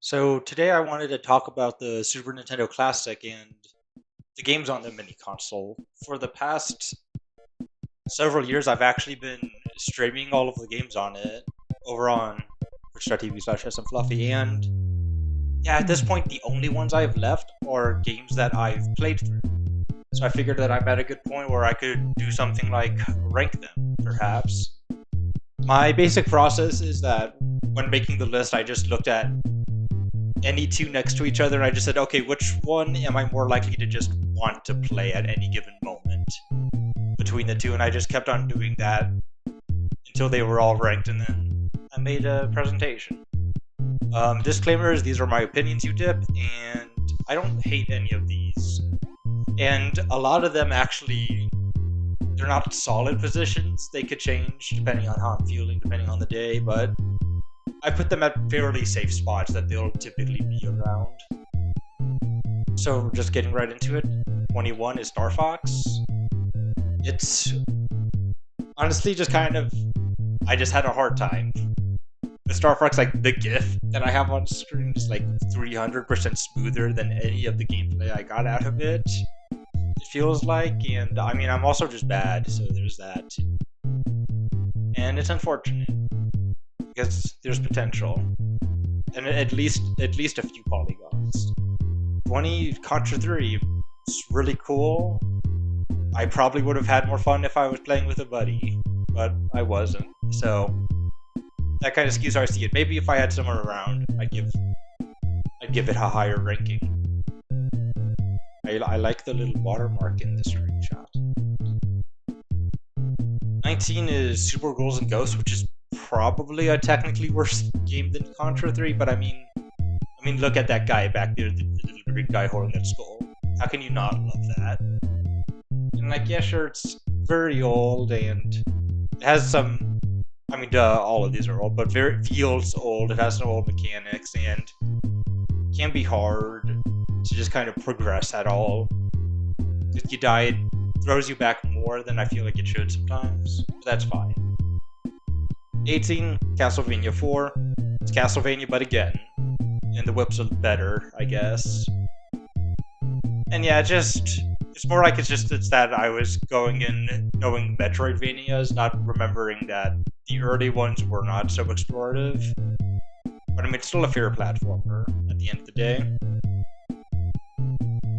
So today I wanted to talk about the Super Nintendo Classic and the games on the mini console. For the past several years, I've actually been streaming all of the games on it over on twitch.tv/smfluffy, and yeah, at this point, the only ones I have left are games that I've played through. So I figured that I'm at a good point where I could do something like rank them, perhaps. My basic process is that when making the list, I just looked at any two next to each other, and I just said, okay, which one am I more likely to just want to play at any given moment between the two, and I just kept on doing that until they were all ranked, and then I made a presentation. Disclaimers, these are my opinions, UTIP, and I don't hate any of these. And a lot of them actually, they're not solid positions. They could change depending on how I'm feeling, depending on the day, but I put them at fairly safe spots that they'll typically be around. So just getting right into it, 21 is Star Fox. It's honestly just kind of, I just had a hard time. The Star Fox, like the GIF that I have on screen is like 300% smoother than any of the gameplay I got out of it. It feels like, and I mean, I'm also just bad, so there's that too. And it's unfortunate, because there's potential, and at least a few polygons. 20 Contra 3 is really cool. I probably would have had more fun if I was playing with a buddy, but I wasn't. So that kind of skews how I see it. Maybe if I had someone around, I'd give it a higher ranking. I like the little watermark in the screenshot. 19 is Super Ghouls and Ghosts, which is probably a technically worse game than Contra 3, but I mean, look at that guy back there, the little green guy holding that skull. How can you not love that? And like, yeah, sure, it's very old, and it has some, all of these are old, but feels old. It has no old mechanics, and can be hard to just kind of progress at all. If you die, it throws you back more than I feel like it should sometimes, but that's fine. 18, Castlevania 4. It's Castlevania, but again. And the whips are better, I guess. And yeah, it's more like it's that I was going in knowing Metroidvanias, not remembering that the early ones were not so explorative. But I mean, it's still a fair platformer at the end of the day.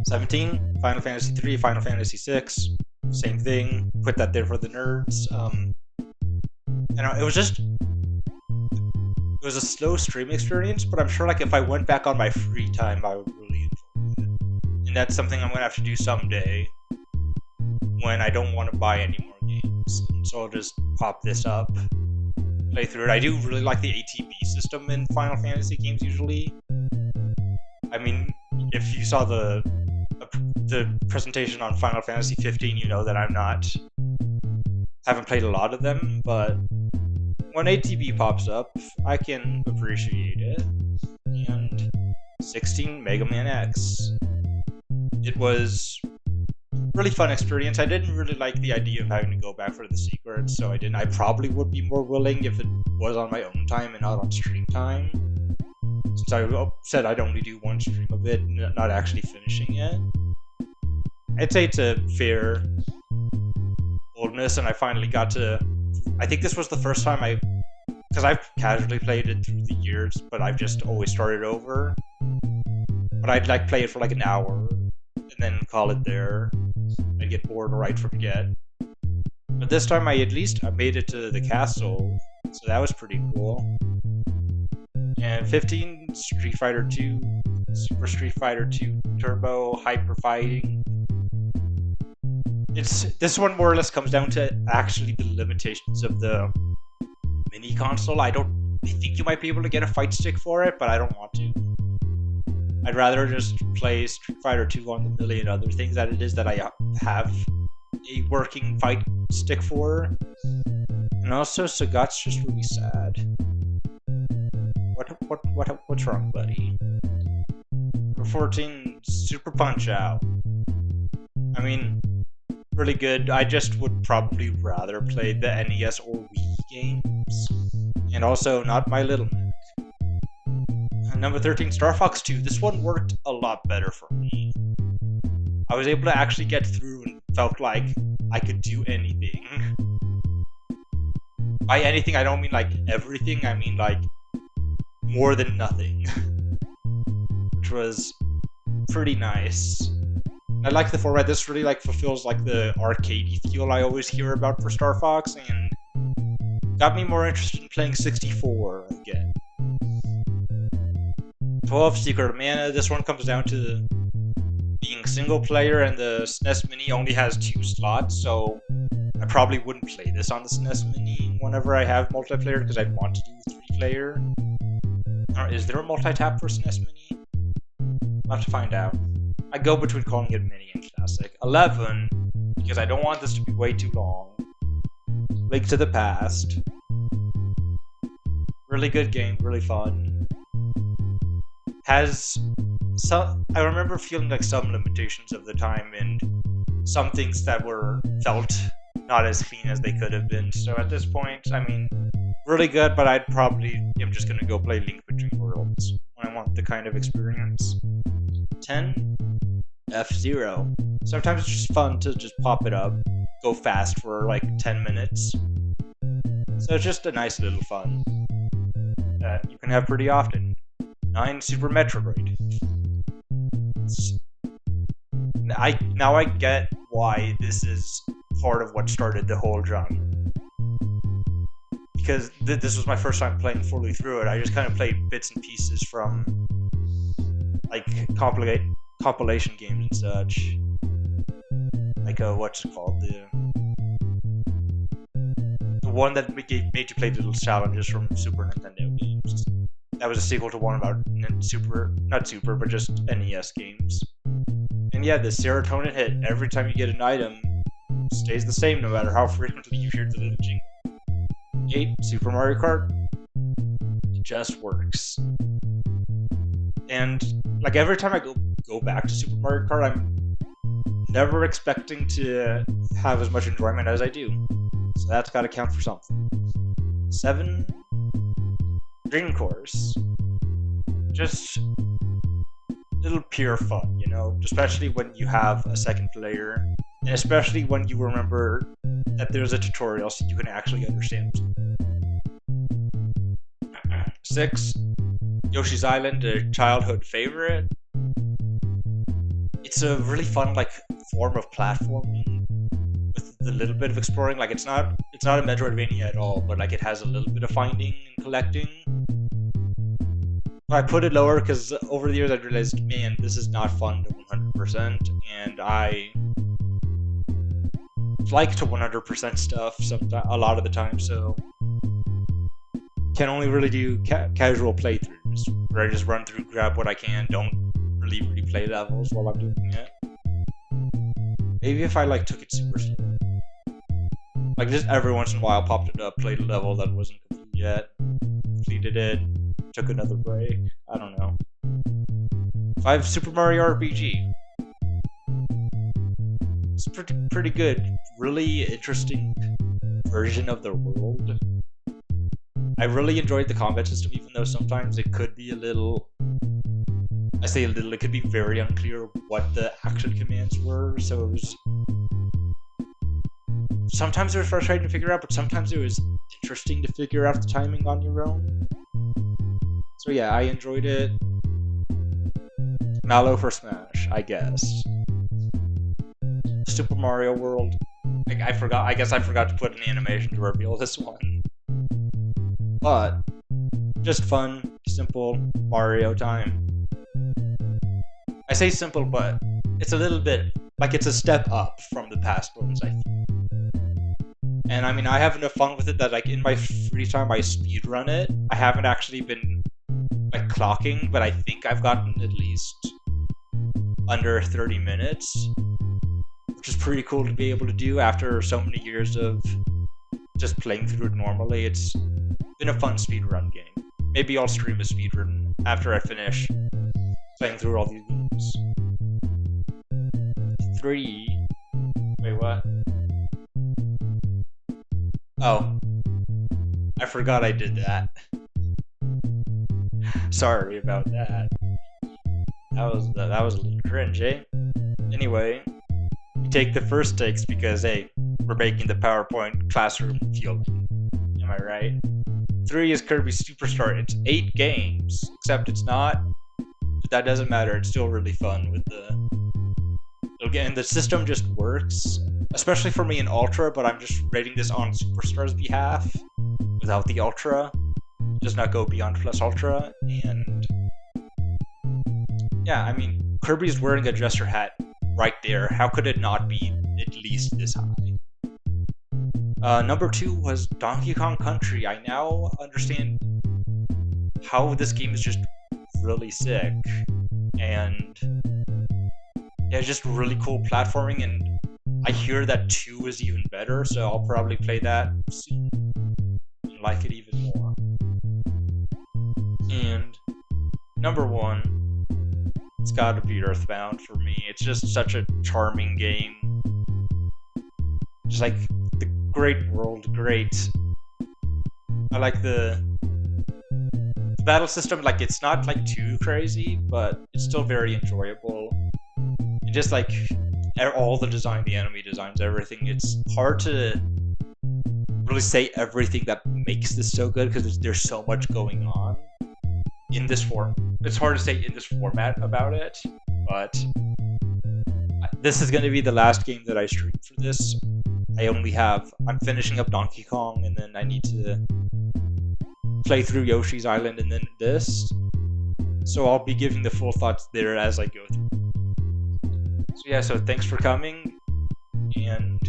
17, Final Fantasy 3, Final Fantasy 6. Same thing, put that there for the nerds. It was a slow stream experience, but I'm sure like if I went back on my free time, I would really enjoy it. And that's something I'm gonna have to do someday when I don't want to buy any more games. And so I'll just pop this up, play through it. I do really like the ATB system in Final Fantasy games usually. I mean, if you saw the presentation on Final Fantasy 15, you know that haven't played a lot of them, but when ATB pops up, I can appreciate it. And 16, Mega Man X. It was a really fun experience. I didn't really like the idea of having to go back for the secrets, so I didn't. I probably would be more willing if it was on my own time and not on stream time. Since I said I'd only do one stream of it, not actually finishing it. I'd say it's a fair oldness, and I finally got to. I think this was the first time because I've casually played it through the years, but I've just always started over. But I'd like play it for like an hour, and then call it there. I'd get bored or I'd forget. But this time I made it to the castle, so that was pretty cool. And 15, Street Fighter 2, Super Street Fighter 2 Turbo, Hyper Fighting. This one more or less comes down to actually the limitations of the mini console. I think you might be able to get a fight stick for it, but I don't want to. I'd rather just play Street Fighter 2 on the million other things that it is that I have a working fight stick for. And also, Sagat's just really sad. What's wrong, buddy? Number 14, Super Punch Out. I mean, really good. I just would probably rather play the NES or Wii games. And also, not My Little Mac. Number 13, Star Fox 2. This one worked a lot better for me. I was able to actually get through and felt like I could do anything. By anything, I don't mean like everything, I mean like more than nothing. Which was pretty nice. I like the format. This really like fulfills like the arcadey feel I always hear about for Star Fox, and got me more interested in playing 64 again. 12, Secret of Mana. This one comes down to being single player, and the SNES Mini only has 2 slots, so I probably wouldn't play this on the SNES Mini whenever I have multiplayer, because I'd want to do 3-player. Is there a multi-tap for SNES Mini? I'll have to find out. I go between calling it Mini and Classic. 11, because I don't want this to be way too long. Link to the Past. Really good game, really fun. Has some... I remember feeling like some limitations of the time, and some things that felt not as clean as they could have been. So at this point, I mean, really good, but I'd probably am just gonna go play Link Between Worlds when I want the kind of experience. 10, F-Zero. Sometimes it's just fun to just pop it up, go fast for like 10 minutes. So it's just a nice little fun that you can have pretty often. 9, Super Metroid. Now I get why this is part of what started the whole genre. Because this was my first time playing fully through it. I just kind of played bits and pieces from like compilation games and such. Like what's it called? The one that made you play little challenges from Super Nintendo games. That was a sequel to one about not Super, but just NES games. And yeah, the serotonin hit every time you get an item stays the same no matter how frequently you hear the little jingle. 8, Super Mario Kart. It just works. And like every time I go back to Super Mario Kart, I'm never expecting to have as much enjoyment as I do. So that's gotta count for something. 7, Dream Course. Just little pure fun, you know, especially when you have a second player, and especially when you remember that there's a tutorial so you can actually understand. 6, Yoshi's Island, a childhood favorite. It's a really fun like form of platforming with a little bit of exploring. Like it's not a Metroidvania at all, but like it has a little bit of finding and collecting. I put it lower because over the years I realized, man, this is not fun to 100%, and I like to 100% stuff a lot of the time, so can only really do casual playthroughs where I just run through, grab what I can, don't really replay levels while I'm doing it. Maybe if I like took it super slow, like just every once in a while popped it up, played a level that wasn't complete yet, completed it, took another break. I don't know. 5, Super Mario RPG. It's pretty good. Really interesting version of the world. I really enjoyed the combat system, even though sometimes it could be a little... I say a little, it could be very unclear what the action commands were, so it was... Sometimes it was frustrating to figure out, but sometimes it was interesting to figure out the timing on your own. So yeah, I enjoyed it. Mallow for Smash, I guess. Super Mario World. I guess I forgot to put an animation to reveal this one. But just fun, simple Mario time. I say simple, but it's a little bit like it's a step up from the past ones, I think. And I mean, I have enough fun with it that like in my free time I speedrun it. I haven't actually been like clocking, but I think I've gotten at least under 30 minutes, which is pretty cool to be able to do after so many years of just playing through it normally. It's been a fun speedrun game. Maybe I'll stream a speedrun after I finish playing through all these games. 3. Wait, what? Oh. I forgot I did that. Sorry about that. That was a little cringe, eh? Anyway, we take the first takes because, hey, we're making the PowerPoint classroom feel. Am I right? 3 is Kirby Superstar. It's 8 games, except it's not. But that doesn't matter. It's still really fun with the. Again, the system just works, especially for me in Ultra. But I'm just rating this on Superstar's behalf. Without the Ultra, it does not go beyond plus Ultra. And yeah, I mean, Kirby's wearing a dresser hat right there. How could it not be at least this high? Number 2 was Donkey Kong Country. I now understand how this game is just really sick, and yeah, it's just really cool platforming, and I hear that 2 is even better, so I'll probably play that soon and like it even more. And number 1, it's gotta be Earthbound for me. It's just such a charming game. Just like the great world, great. I like the battle system. Like, it's not like too crazy, but it's still very enjoyable. And just like all the design, the enemy designs, everything. It's hard to really say everything that makes this so good because there's so much going on in this form. It's hard to say in this format about it, but this is going to be the last game that I stream for this. I'm finishing up Donkey Kong, and then I need to play through Yoshi's Island, and then this. So I'll be giving the full thoughts there as I go through. So yeah, so thanks for coming, and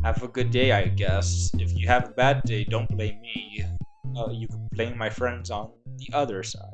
have a good day, I guess. If you have a bad day, don't blame me. You can blame my friends on the other side.